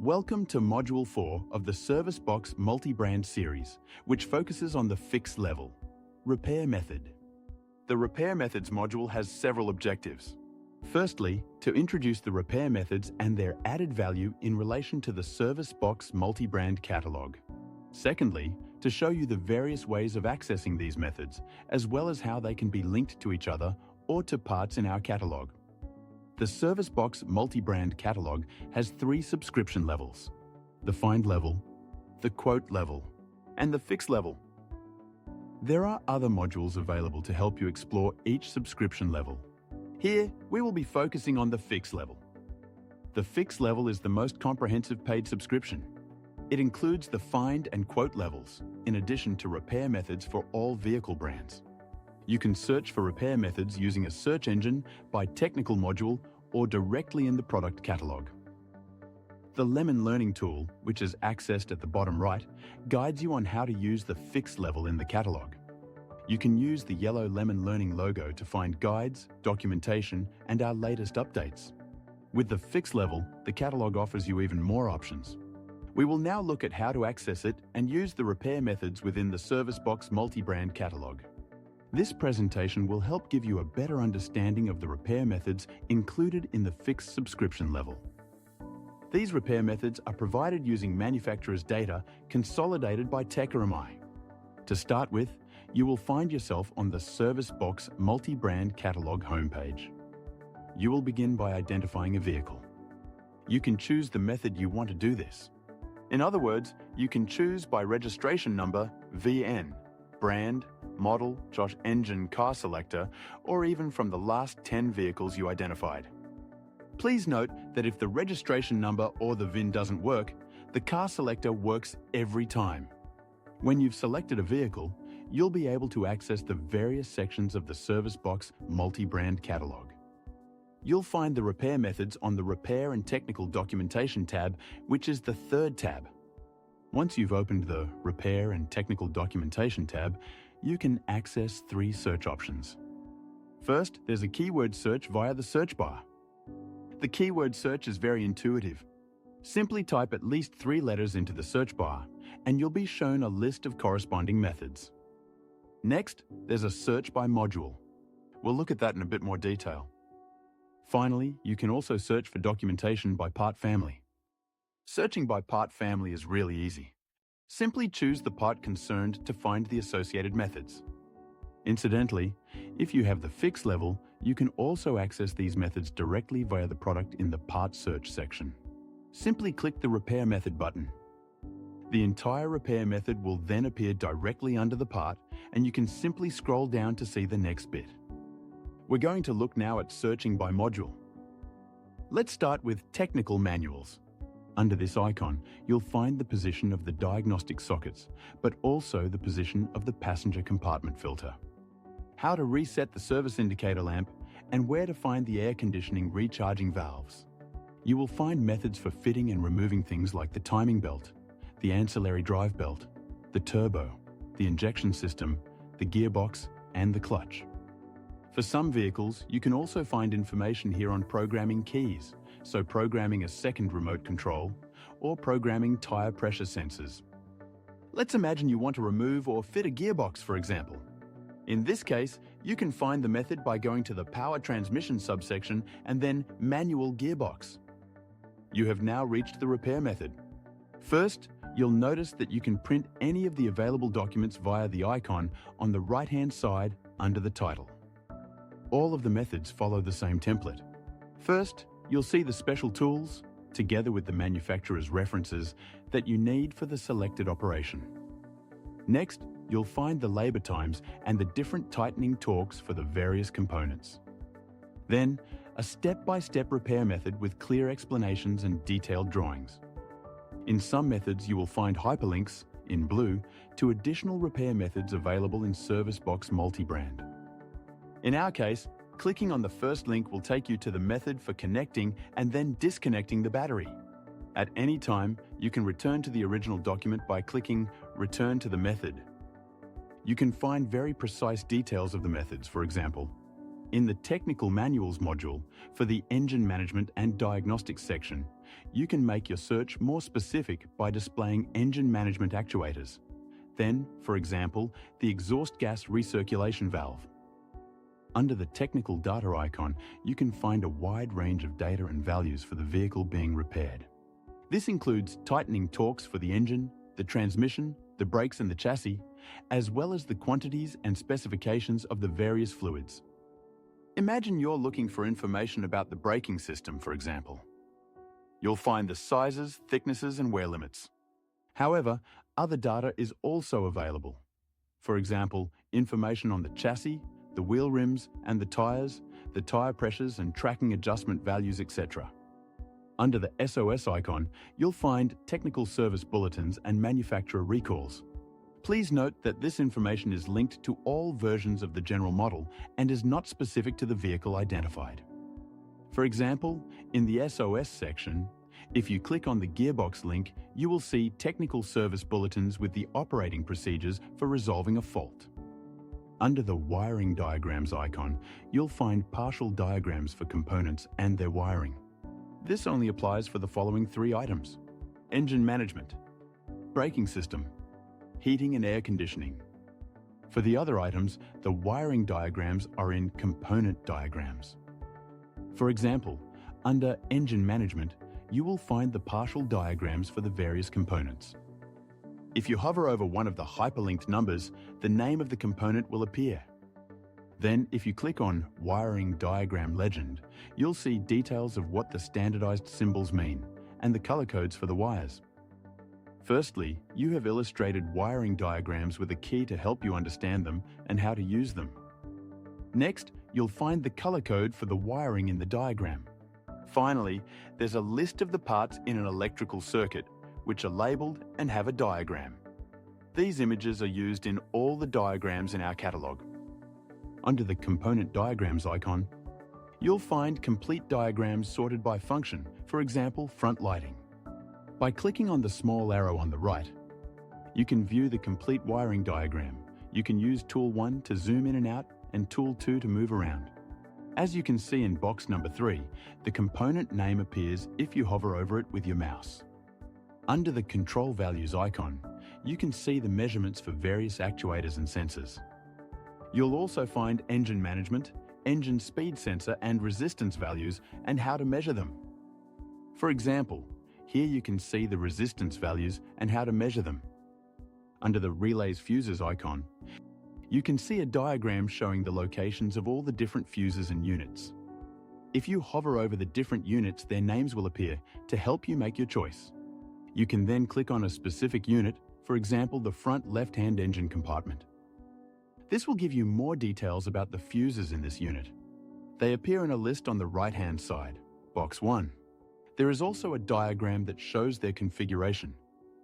Welcome to Module 4 of the Service Box Multibrand series, which focuses on the fix level, repair method. The Repair Methods module has several objectives. Firstly, to introduce the repair methods and their added value in relation to the Service Box Multibrand catalog. Secondly, to show you the various ways of accessing these methods, as well as how they can be linked to each other or to parts in our catalog. The Service Box Multibrand catalog has 3 subscription levels: the Find level, the Quote level, and the Fix level. There are other modules available to help you explore each subscription level. Here, we will be focusing on the Fix level. The Fix level is the most comprehensive paid subscription. It includes the Find and Quote levels, in addition to repair methods for all vehicle brands. You can search for repair methods using a search engine, by technical module, or directly in the product catalog. The Lemon Learning tool, which is accessed at the bottom right, guides you on how to use the Fix level in the catalog. You can use the yellow Lemon Learning logo to find guides, documentation, and our latest updates. With the Fix level, the catalog offers you even more options. We will now look at how to access it and use the repair methods within the Service Box Multibrand catalog. This presentation will help give you a better understanding of the repair methods included in the Fix subscription level. These repair methods are provided using manufacturer's data consolidated by TechRMI. To start with, you will find yourself on the Service Box Multibrand catalog homepage. You will begin by identifying a vehicle. You can choose the method you want to do this. In other words, you can choose by registration number, VN, brand, model, engine car selector, or even from the last 10 vehicles you identified. Please note that if the registration number or the VIN doesn't work, the car selector works every time. When you've selected a vehicle, you'll be able to access the various sections of the Service Box Multibrand catalog. You'll find the repair methods on the Repair and Technical Documentation tab, which is the 3rd tab. Once you've opened the Repair and Technical Documentation tab, you can access 3 search options. First, there's a keyword search via the search bar. The keyword search is very intuitive. Simply type at least 3 letters into the search bar, and you'll be shown a list of corresponding methods. Next, there's a search by module. We'll look at that in a bit more detail. Finally, you can also search for documentation by part family. Searching by part family is really easy. Simply choose the part concerned to find the associated methods. Incidentally, if you have the Fix level, you can also access these methods directly via the product in the Part Search section. Simply click the Repair Method button. The entire repair method will then appear directly under the part, and you can simply scroll down to see the next bit. We're going to look now at searching by module. Let's start with Technical Manuals. Under this icon, you'll find the position of the diagnostic sockets, but also the position of the passenger compartment filter, how to reset the service indicator lamp, and where to find the air conditioning recharging valves. You will find methods for fitting and removing things like the timing belt, the ancillary drive belt, the turbo, the injection system, the gearbox, and the clutch. For some vehicles, you can also find information here on programming keys, so programming a second remote control, or programming tire pressure sensors. Let's imagine you want to remove or fit a gearbox, for example. In this case, you can find the method by going to the Power Transmission subsection and then Manual Gearbox. You have now reached the repair method. First, you'll notice that you can print any of the available documents via the icon on the right-hand side under the title. All of the methods follow the same template. First, you'll see the special tools, together with the manufacturer's references, that you need for the selected operation. Next, you'll find the labor times and the different tightening torques for the various components. Then, a step-by-step repair method with clear explanations and detailed drawings. In some methods, you will find hyperlinks, in blue, to additional repair methods available in Service Box Multibrand. In our case, clicking on the first link will take you to the method for connecting and then disconnecting the battery. At any time, you can return to the original document by clicking Return to the Method. You can find very precise details of the methods, for example, In the Technical Manuals module, for the Engine Management and Diagnostics section, you can make your search more specific by displaying engine management actuators. Then, for example, the exhaust gas recirculation valve. Under the Technical Data icon, you can find a wide range of data and values for the vehicle being repaired. This includes tightening torques for the engine, the transmission, the brakes and the chassis, as well as the quantities and specifications of the various fluids. Imagine you're looking for information about the braking system, for example. You'll find the sizes, thicknesses and wear limits. However, other data is also available. For example, information on the chassis, the wheel rims and the tyres, the tyre pressures and tracking adjustment values, etc. Under the SOS icon, you'll find technical service bulletins and manufacturer recalls. Please note that this information is linked to all versions of the general model and is not specific to the vehicle identified. For example, in the SOS section, if you click on the gearbox link, you will see technical service bulletins with the operating procedures for resolving a fault. Under the wiring diagrams icon, you'll find partial diagrams for components and their wiring. This only applies for the following 3 items: engine management, braking system, heating and air conditioning. For the other items, the wiring diagrams are in component diagrams. For example, under engine management, you will find the partial diagrams for the various components. If you hover over one of the hyperlinked numbers, the name of the component will appear. Then, if you click on Wiring Diagram Legend, you'll see details of what the standardized symbols mean and the color codes for the wires. Firstly, you have illustrated wiring diagrams with a key to help you understand them and how to use them. Next, you'll find the color code for the wiring in the diagram. Finally, there's a list of the parts in an electrical circuit, which are labeled and have a diagram. These images are used in all the diagrams in our catalogue. Under the Component Diagrams icon, you'll find complete diagrams sorted by function, for example, front lighting. By clicking on the small arrow on the right, you can view the complete wiring diagram. You can use Tool 1 to zoom in and out and Tool 2 to move around. As you can see in box number 3, the component name appears if you hover over it with your mouse. Under the Control Values icon, you can see the measurements for various actuators and sensors. You'll also find engine management, engine speed sensor and resistance values and how to measure them. For example, here you can see the resistance values and how to measure them. Under the Relays Fuses icon, you can see a diagram showing the locations of all the different fuses and units. If you hover over the different units, their names will appear to help you make your choice. You can then click on a specific unit, for example, the front left-hand engine compartment. This will give you more details about the fuses in this unit. They appear in a list on the right-hand side, box 1. There is also a diagram that shows their configuration,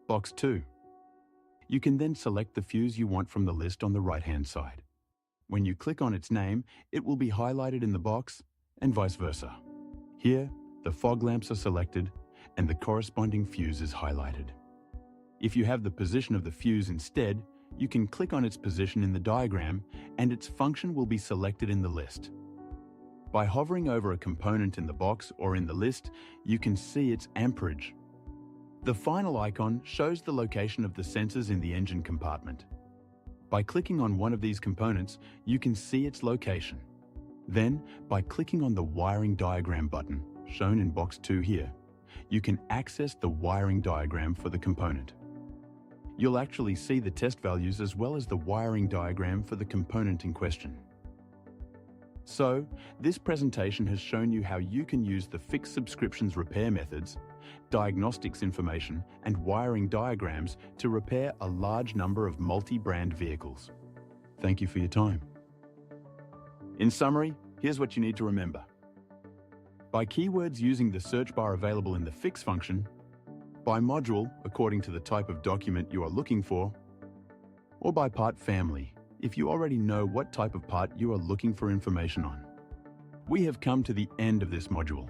box 2. You can then select the fuse you want from the list on the right-hand side. When you click on its name, it will be highlighted in the box, and vice versa. Here, the fog lamps are selected, and the corresponding fuse is highlighted. If you have the position of the fuse instead, you can click on its position in the diagram, and its function will be selected in the list. By hovering over a component in the box or in the list, you can see its amperage. The final icon shows the location of the sensors in the engine compartment. By clicking on one of these components, you can see its location. Then, by clicking on the Wiring Diagram button, shown in box 2 here, you can access the wiring diagram for the component. You'll actually see the test values as well as the wiring diagram for the component in question. So, this presentation has shown you how you can use the fixed subscriptions repair methods, diagnostics information, and wiring diagrams to repair a large number of multi-brand vehicles. Thank you for your time. In summary, here's what you need to remember. By keywords using the search bar available in the Fix function, by module according to the type of document you are looking for, or by part family if you already know what type of part you are looking for information on. We have come to the end of this module.